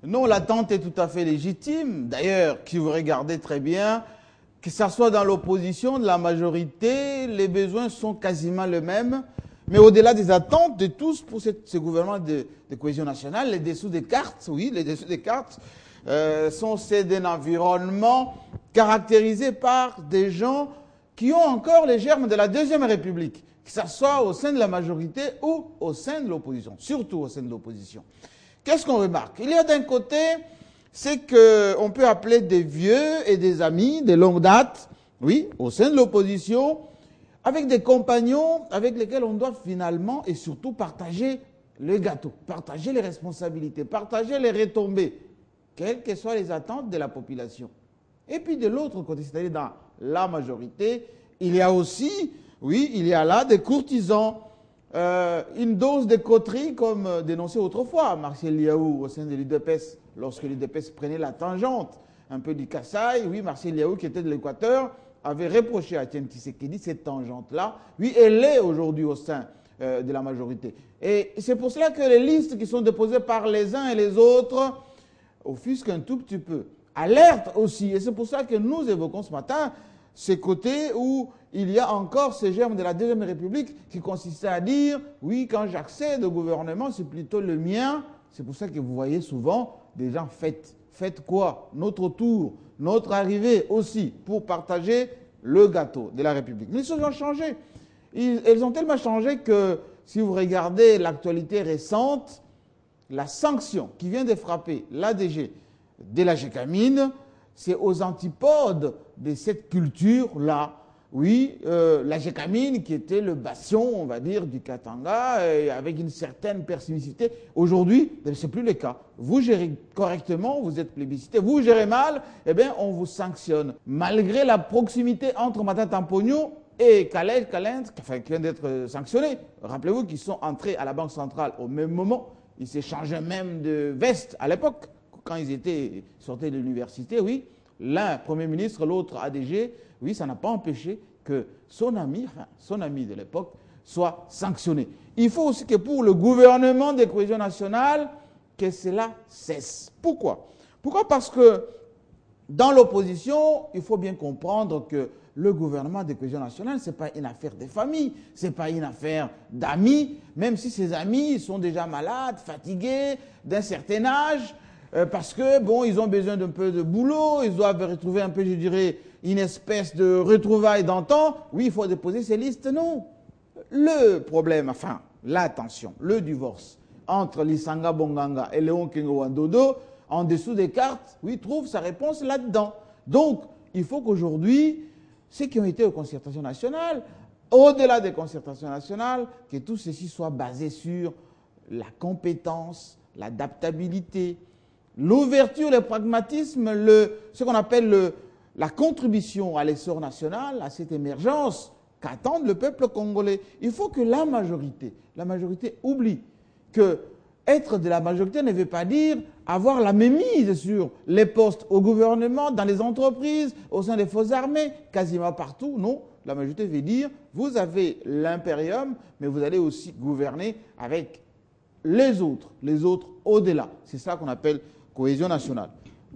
Non, l'attente est tout à fait légitime. D'ailleurs, si vous regardez très bien, que ce soit dans l'opposition, de la majorité, les besoins sont quasiment les mêmes. Mais au-delà des attentes de tous pour ce gouvernement de cohésion nationale, les dessous des cartes, oui, les dessous des cartes sont ceux d'un environnement caractérisé par des gens qui ont encore les germes de la Deuxième République, que ce soit au sein de la majorité ou au sein de l'opposition, surtout au sein de l'opposition. Qu'est-ce qu'on remarque? Il y a d'un côté, c'est qu'on peut appeler des vieux et des amis de longue date, oui, au sein de l'opposition, avec des compagnons avec lesquels on doit finalement et surtout partager le gâteau, partager les responsabilités, partager les retombées, quelles que soient les attentes de la population. Et puis de l'autre côté, c'est-à-dire dans la majorité, il y a aussi, oui, il y a là des courtisans, une dose de coterie comme dénoncé autrefois Martial Yaou au sein de l'UDPS, lorsque l'UDPS prenait la tangente un peu du Kasaï. Oui, Martial Yaou qui était de l'Équateur avait reproché à Etienne Tshisekedi cette tangente-là. Oui, elle est aujourd'hui au sein de la majorité. Et c'est pour cela que les listes qui sont déposées par les uns et les autres offusquent un tout petit peu. Alerte aussi, et c'est pour ça que nous évoquons ce matin ces côtés où il y a encore ces germes de la Deuxième République qui consistaient à dire, oui, quand j'accède au gouvernement, c'est plutôt le mien. C'est pour ça que vous voyez souvent des gens faites quoi? Notre tour, notre arrivée aussi, pour partager le gâteau de la République. Mais les choses ont changé. Elles ont tellement changé que si vous regardez l'actualité récente, la sanction qui vient de frapper l'ADG de la GECAMIN, c'est aux antipodes de cette culture-là. Oui, la GECAMIN qui était le bastion, on va dire, du Katanga, avec une certaine persistance. Aujourd'hui, ce n'est plus le cas. Vous gérez correctement, vous êtes plébiscité. Vous gérez mal, eh bien, on vous sanctionne. Malgré la proximité entre Matata Mpogno et Khaled Kalend, enfin, qui vient d'être sanctionné. Rappelez-vous qu'ils sont entrés à la Banque centrale au même moment. Ils s'échangeaient même de veste à l'époque. Quand ils sortaient de l'université, oui, l'un Premier ministre, l'autre ADG, oui, ça n'a pas empêché que son ami de l'époque, soit sanctionné. Il faut aussi que pour le gouvernement de cohésion nationale, que cela cesse. Pourquoi? Pourquoi? Parce que dans l'opposition, il faut bien comprendre que le gouvernement de cohésion nationale, ce n'est pas une affaire de famille, ce n'est pas une affaire d'amis, même si ces amis sont déjà malades, fatigués, d'un certain âge, parce que, bon, ils ont besoin d'un peu de boulot, ils doivent retrouver un peu, je dirais, une espèce de retrouvaille d'antan. Oui, il faut déposer ces listes, non. Le problème, enfin, la tension, le divorce entre Lisanga Bonganga et Léon Kengo Wandodo, en dessous des cartes, oui, trouve sa réponse là-dedans. Donc, il faut qu'aujourd'hui, ceux qui ont été aux concertations nationales, au-delà des concertations nationales, que tout ceci soit basé sur la compétence, l'adaptabilité, l'ouverture, le pragmatisme, ce qu'on appelle la contribution à l'essor national, à cette émergence qu'attend le peuple congolais. Il faut que la majorité oublie que être de la majorité ne veut pas dire avoir la mainmise sur les postes au gouvernement, dans les entreprises, au sein des forces armées, quasiment partout. Non, la majorité veut dire vous avez l'impérium, mais vous allez aussi gouverner avec les autres au-delà. C'est ça qu'on appelle cohésion nationale.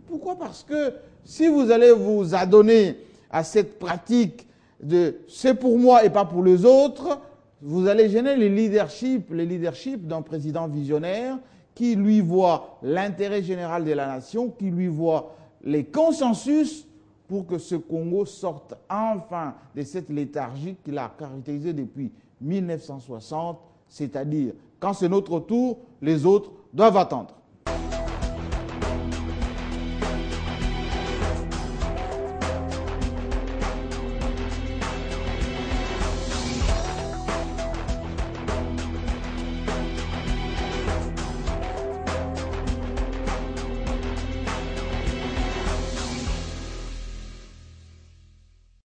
Pourquoi? Parce que si vous allez vous adonner à cette pratique de c'est pour moi et pas pour les autres, vous allez gêner le leadership d'un président visionnaire qui lui voit l'intérêt général de la nation, qui lui voit les consensus pour que ce Congo sorte enfin de cette léthargie qu'il a caractérisée depuis 1960, c'est-à-dire quand c'est notre tour, les autres doivent attendre.